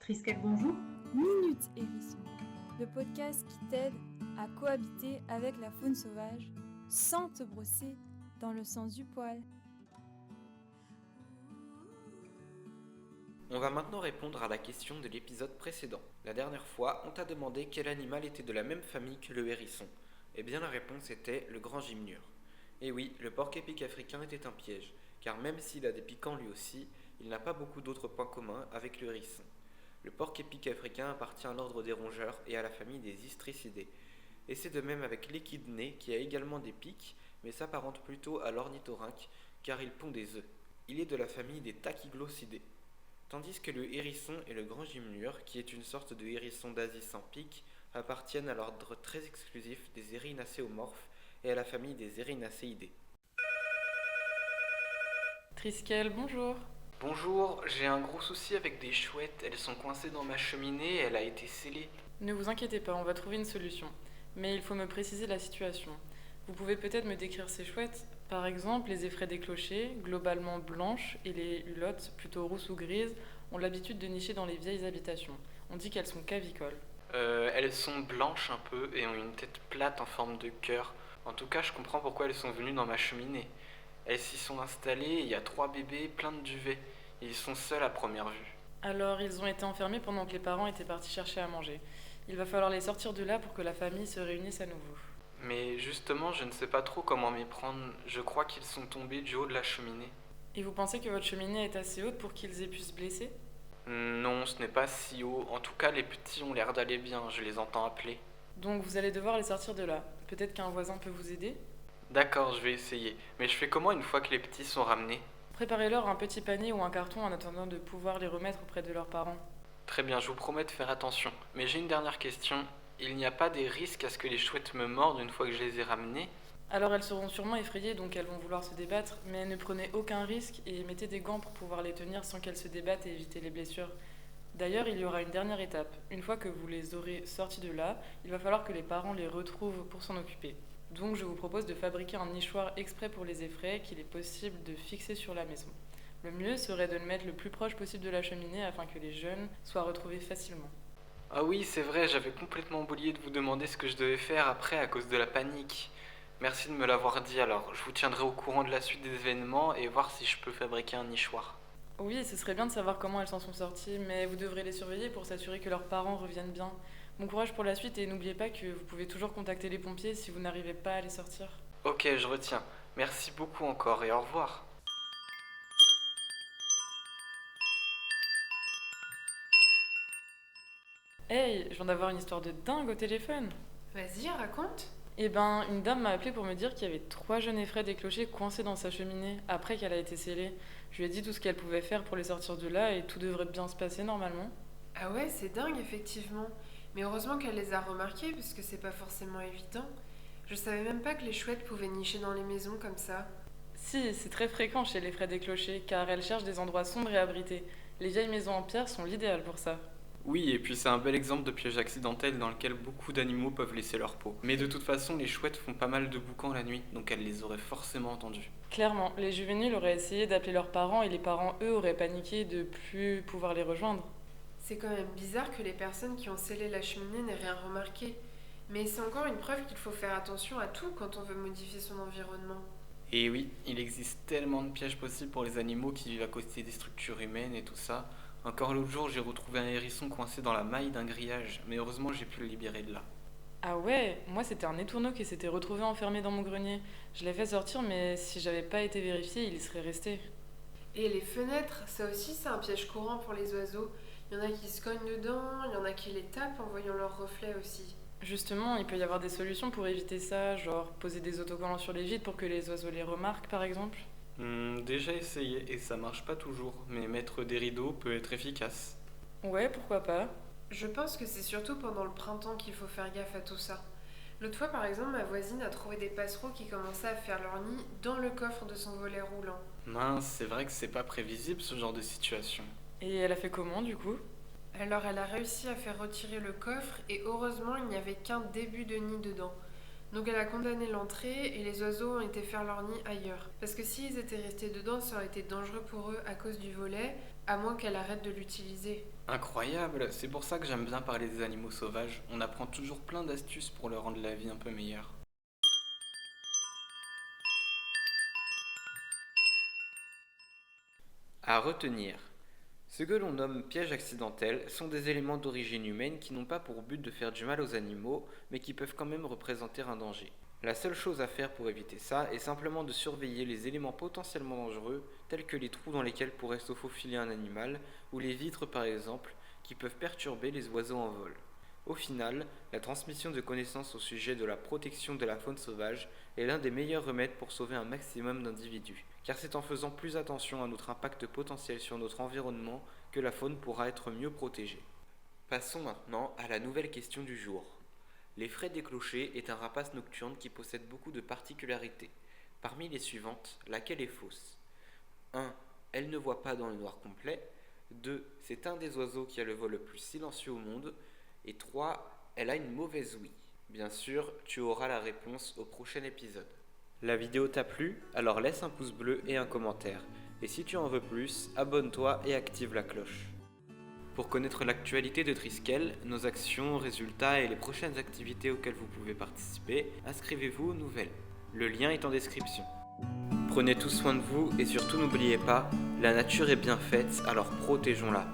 Triskel, bonjour. Minute Hérisson, le podcast qui t'aide à cohabiter avec la faune sauvage sans te brosser dans le sens du poil. On va maintenant répondre à la question de l'épisode précédent. La dernière fois, on t'a demandé quel animal était de la même famille que le hérisson. Eh bien la réponse était le grand gymnure. Et oui, le porc-épic africain était un piège, car même s'il a des piquants lui aussi, il n'a pas beaucoup d'autres points communs avec le hérisson. Le porc-épic africain appartient à l'ordre des rongeurs et à la famille des istricidés. Et c'est de même avec l'échidné qui a également des pics, mais s'apparente plutôt à l'ornithorynque, car il pond des œufs. Il est de la famille des tachyglossidae. Tandis que le hérisson et le grand gymnure, qui est une sorte de hérisson d'Asie sans pic, appartiennent à l'ordre très exclusif des érinacéomorphes et à la famille des érinacéidés. Triskel, bonjour. Bonjour, j'ai un gros souci avec des chouettes, elles sont coincées dans ma cheminée et elle a été scellée. Ne vous inquiétez pas, on va trouver une solution. Mais il faut me préciser la situation. Vous pouvez peut-être me décrire ces chouettes? Par exemple, les effraies des clochers, globalement blanches, et les hulottes, plutôt rousses ou grises, ont l'habitude de nicher dans les vieilles habitations. On dit qu'elles sont cavicoles. Elles sont blanches un peu et ont une tête plate en forme de cœur. En tout cas, je comprends pourquoi elles sont venues dans ma cheminée. Elles s'y sont installées et il y a 3 bébés pleins de duvet. Ils sont seuls à première vue. Alors, ils ont été enfermés pendant que les parents étaient partis chercher à manger. Il va falloir les sortir de là pour que la famille se réunisse à nouveau. Mais justement, je ne sais pas trop comment m'y prendre. Je crois qu'ils sont tombés du haut de la cheminée. Et vous pensez que votre cheminée est assez haute pour qu'ils aient pu se blesser? Non, ce n'est pas si haut. En tout cas, les petits ont l'air d'aller bien, je les entends appeler. Donc vous allez devoir les sortir de là. Peut-être qu'un voisin peut vous aider? D'accord, je vais essayer. Mais je fais comment une fois que les petits sont ramenés? Préparez-leur un petit panier ou un carton en attendant de pouvoir les remettre auprès de leurs parents. Très bien, je vous promets de faire attention. Mais j'ai une dernière question. Il n'y a pas des risques à ce que les chouettes me mordent une fois que je les ai ramenées? Alors elles seront sûrement effrayées, donc elles vont vouloir se débattre, mais ne prenez aucun risque et mettez des gants pour pouvoir les tenir sans qu'elles se débattent et éviter les blessures. D'ailleurs, il y aura une dernière étape. Une fois que vous les aurez sortis de là, il va falloir que les parents les retrouvent pour s'en occuper. Donc je vous propose de fabriquer un nichoir exprès pour les effraies qu'il est possible de fixer sur la maison. Le mieux serait de le mettre le plus proche possible de la cheminée afin que les jeunes soient retrouvés facilement. Ah oui, c'est vrai, j'avais complètement oublié de vous demander ce que je devais faire après à cause de la panique. Merci de me l'avoir dit alors. Je vous tiendrai au courant de la suite des événements et voir si je peux fabriquer un nichoir. Oui, ce serait bien de savoir comment elles s'en sont sorties, mais vous devrez les surveiller pour s'assurer que leurs parents reviennent bien. Bon courage pour la suite et n'oubliez pas que vous pouvez toujours contacter les pompiers si vous n'arrivez pas à les sortir. Ok, je retiens. Merci beaucoup encore et au revoir. Hey, je viens d'avoir une histoire de dingue au téléphone. Vas-y, raconte. Eh ben, une dame m'a appelé pour me dire qu'il y avait 3 jeunes effraies des clochers coincés dans sa cheminée après qu'elle a été scellée. Je lui ai dit tout ce qu'elle pouvait faire pour les sortir de là et tout devrait bien se passer normalement. Ah ouais, c'est dingue, effectivement. Mais heureusement qu'elle les a remarqués, parce que c'est pas forcément évident. Je savais même pas que les chouettes pouvaient nicher dans les maisons comme ça. Si, c'est très fréquent chez les effraies des clochers car elles cherchent des endroits sombres et abrités. Les vieilles maisons en pierre sont l'idéal pour ça. Oui, et puis c'est un bel exemple de piège accidentel dans lequel beaucoup d'animaux peuvent laisser leur peau. Mais de toute façon, les chouettes font pas mal de boucans la nuit, donc elles les auraient forcément entendus. Clairement, les juvéniles auraient essayé d'appeler leurs parents et les parents, eux, auraient paniqué de plus pouvoir les rejoindre. C'est quand même bizarre que les personnes qui ont scellé la cheminée n'aient rien remarqué. Mais c'est encore une preuve qu'il faut faire attention à tout quand on veut modifier son environnement. Et oui, il existe tellement de pièges possibles pour les animaux qui vivent à côté des structures humaines et tout ça. Encore l'autre jour, j'ai retrouvé un hérisson coincé dans la maille d'un grillage, mais heureusement j'ai pu le libérer de là. Ah ouais, moi c'était un étourneau qui s'était retrouvé enfermé dans mon grenier. Je l'ai fait sortir, mais si j'avais pas été vérifié, il y serait resté. Et les fenêtres, ça aussi c'est un piège courant pour les oiseaux. Il y en a qui se cognent dedans, il y en a qui les tapent en voyant leur reflet aussi. Justement, il peut y avoir des solutions pour éviter ça, genre poser des autocollants sur les vitres pour que les oiseaux les remarquent par exemple. Déjà essayé et ça marche pas toujours, mais mettre des rideaux peut être efficace. Ouais, pourquoi pas. Je pense que c'est surtout pendant le printemps qu'il faut faire gaffe à tout ça. L'autre fois, par exemple, ma voisine a trouvé des passereaux qui commençaient à faire leur nid dans le coffre de son volet roulant. Mince, c'est vrai que c'est pas prévisible ce genre de situation. Et elle a fait comment du coup? Alors elle a réussi à faire retirer le coffre et heureusement il n'y avait qu'un début de nid dedans. Donc elle a condamné l'entrée et les oiseaux ont été faire leur nid ailleurs. Parce que s'ils étaient restés dedans, ça aurait été dangereux pour eux à cause du volet, à moins qu'elle arrête de l'utiliser. Incroyable, c'est pour ça que j'aime bien parler des animaux sauvages. On apprend toujours plein d'astuces pour leur rendre la vie un peu meilleure. À retenir. Ce que l'on nomme pièges accidentels sont des éléments d'origine humaine qui n'ont pas pour but de faire du mal aux animaux, mais qui peuvent quand même représenter un danger. La seule chose à faire pour éviter ça est simplement de surveiller les éléments potentiellement dangereux, tels que les trous dans lesquels pourrait se faufiler un animal, ou les vitres par exemple, qui peuvent perturber les oiseaux en vol. Au final, la transmission de connaissances au sujet de la protection de la faune sauvage est l'un des meilleurs remèdes pour sauver un maximum d'individus, car c'est en faisant plus attention à notre impact potentiel sur notre environnement que la faune pourra être mieux protégée. Passons maintenant à la nouvelle question du jour. L'effraie des clochers est un rapace nocturne qui possède beaucoup de particularités. Parmi les suivantes, laquelle est fausse ? 1. Elle ne voit pas dans le noir complet. 2. C'est un des oiseaux qui a le vol le plus silencieux au monde. Et 3. Elle a une mauvaise ouïe. Bien sûr, tu auras la réponse au prochain épisode. La vidéo t'a plu ? Alors laisse un pouce bleu et un commentaire. Et si tu en veux plus, abonne-toi et active la cloche. Pour connaître l'actualité de Triskel, nos actions, résultats et les prochaines activités auxquelles vous pouvez participer, inscrivez-vous aux nouvelles. Le lien est en description. Prenez tout soin de vous et surtout n'oubliez pas, la nature est bien faite, alors protégeons-la.